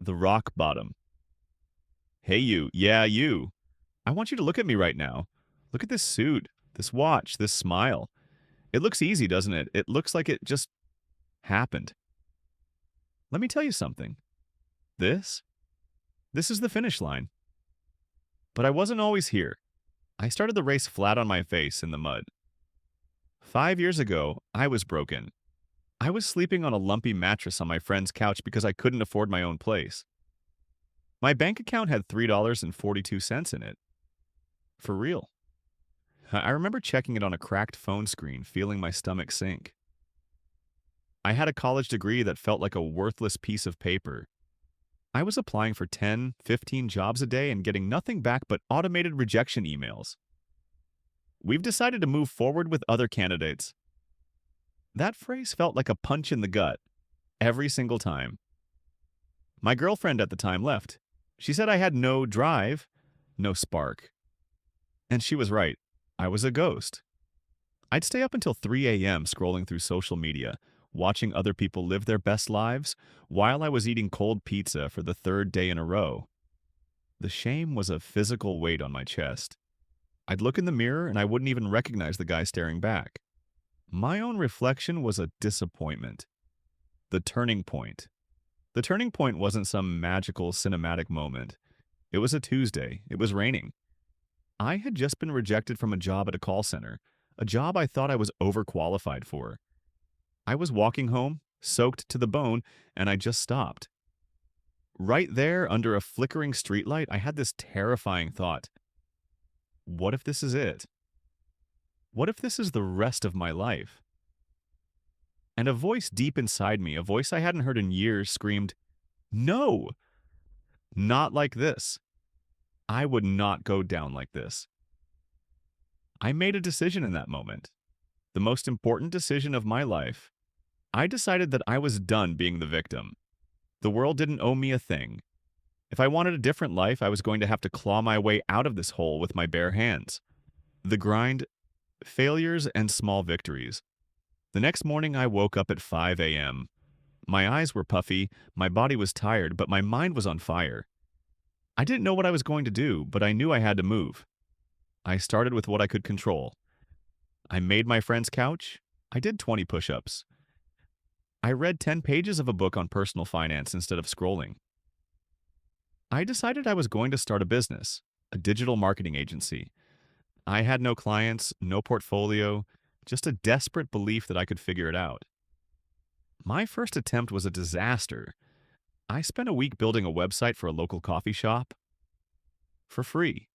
The rock bottom. Hey, you. Yeah, you. I want you to look at me right now. Look at this suit, this watch, this smile. It looks easy, doesn't it? It looks like it just happened. Let me tell you something. This? This is the finish line. But I wasn't always here. I started the race flat on my face in the mud. 5 years ago, I was broken. I was sleeping on a lumpy mattress on my friend's couch because I couldn't afford my own place. My bank account had $3.42 in it. For real. I remember checking it on a cracked phone screen, feeling my stomach sink. I had a college degree that felt like a worthless piece of paper. I was applying for 10, 15 jobs a day and getting nothing back but automated rejection emails. We've decided to move forward with other candidates. That phrase felt like a punch in the gut, every single time. My girlfriend at the time left. She said I had no drive, no spark. And she was right. I was a ghost. I'd stay up until 3 a.m. scrolling through social media, watching other people live their best lives, while I was eating cold pizza for the third day in a row. The shame was a physical weight on my chest. I'd look in the mirror and I wouldn't even recognize the guy staring back. My own reflection was a disappointment. The turning point. The turning point wasn't some magical cinematic moment. It was a Tuesday. It was raining. I had just been rejected from a job at a call center, a job I thought I was overqualified for. I was walking home, soaked to the bone, and I just stopped. Right there, under a flickering streetlight, I had this terrifying thought. What if this is it? What if this is the rest of my life? And a voice deep inside me, a voice I hadn't heard in years, screamed, "No! Not like this. I would not go down like this." I made a decision in that moment, the most important decision of my life. I decided that I was done being the victim. The world didn't owe me a thing. If I wanted a different life, I was going to have to claw my way out of this hole with my bare hands. The grind, failures, and small victories. The next morning, I woke up at 5 a.m. My eyes were puffy, my body was tired, but my mind was on fire. I didn't know what I was going to do, but I knew I had to move. I started with what I could control. I made my friend's couch. I did 20 push-ups. I read 10 pages of a book on personal finance instead of scrolling. I decided I was going to start a business, a digital marketing agency. I had no clients, no portfolio, just a desperate belief that I could figure it out. My first attempt was a disaster. I spent a week building a website for a local coffee shop for free.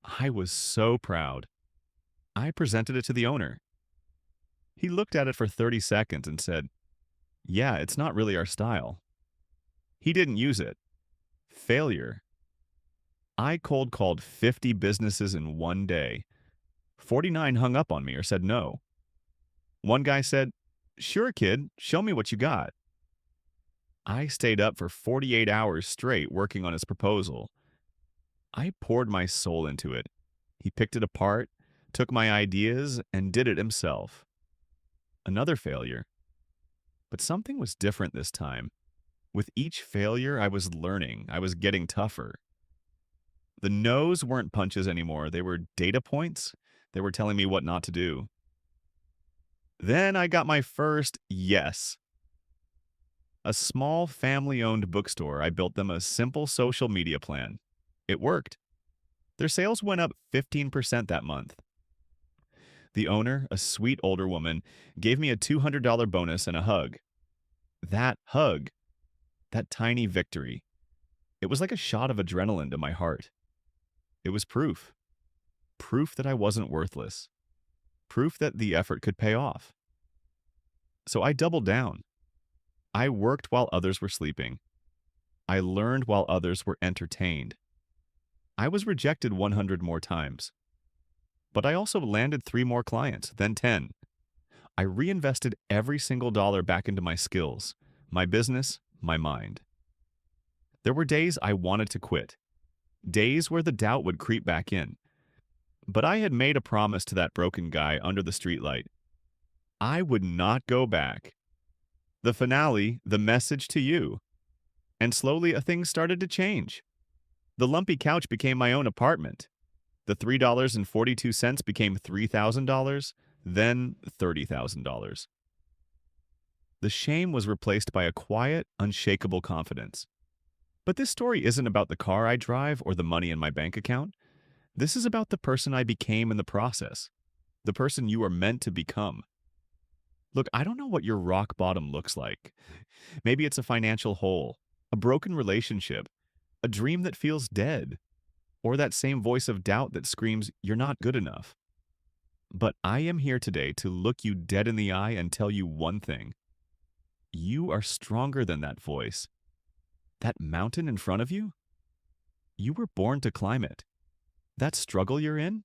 I was so proud. I presented it to the owner. He looked at it for 30 seconds and said, "Yeah, it's not really our style." He didn't use it. Failure. I cold called 50 businesses in one day. 49 hung up on me or said no. One guy said, "Sure, kid, show me what you got." I stayed up for 48 hours straight working on his proposal. I poured my soul into it. He picked it apart, took my ideas, and did it himself. Another failure. But something was different this time. With each failure, I was learning. I was getting tougher. The no's weren't punches anymore. They were data points. They were telling me what not to do. Then I got my first yes. A small family-owned bookstore. I built them a simple social media plan. It worked. Their sales went up 15% that month. The owner, a sweet older woman, gave me a $200 bonus and a hug. That hug, that tiny victory, it was like a shot of adrenaline to my heart. It was proof. Proof that I wasn't worthless. Proof that the effort could pay off. So I doubled down. I worked while others were sleeping. I learned while others were entertained. I was rejected 100 more times. But I also landed 3 more clients, then 10. I reinvested every single dollar back into my skills, my business, my mind. There were days I wanted to quit, days where the doubt would creep back in. But I had made a promise to that broken guy under the streetlight. I would not go back. The finale, the message to you. And slowly, things started to change. The lumpy couch became my own apartment. The $3.42 became $3,000, then $30,000. The shame was replaced by a quiet, unshakable confidence. But this story isn't about the car I drive or the money in my bank account. This is about the person I became in the process, the person you are meant to become. Look, I don't know what your rock bottom looks like. Maybe it's a financial hole, a broken relationship, a dream that feels dead, or that same voice of doubt that screams, "You're not good enough." But I am here today to look you dead in the eye and tell you one thing. You are stronger than that voice. That mountain in front of you? You were born to climb it. That struggle you're in?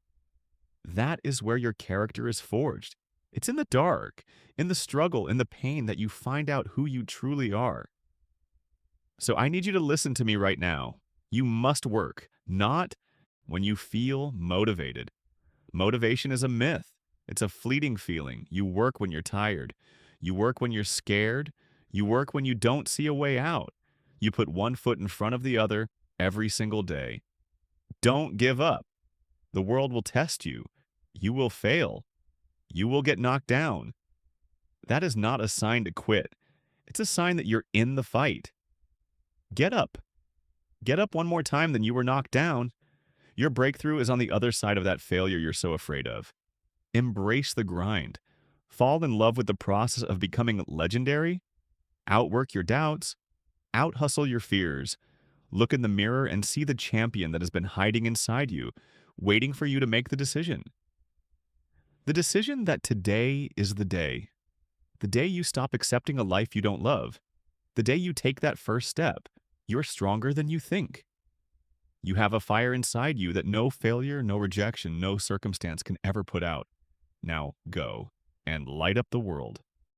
That is where your character is forged. It's in the dark, in the struggle, in the pain that you find out who you truly are. So I need you to listen to me right now. You must work, not when you feel motivated. Motivation is a myth. It's a fleeting feeling. You work when you're tired. You work when you're scared. You work when you don't see a way out. You put one foot in front of the other every single day. Don't give up. The world will test you. You will fail. You will get knocked down. That is not a sign to quit. It's a sign that you're in the fight. Get up. Get up one more time than you were knocked down. Your breakthrough is on the other side of that failure you're so afraid of. Embrace the grind. Fall in love with the process of becoming legendary. Outwork your doubts. Out-hustle your fears. Look in the mirror and see the champion that has been hiding inside you, waiting for you to make the decision. The decision that today is the day. The day you stop accepting a life you don't love. The day you take that first step. You're stronger than you think. You have a fire inside you that no failure, no rejection, no circumstance can ever put out. Now go and light up the world.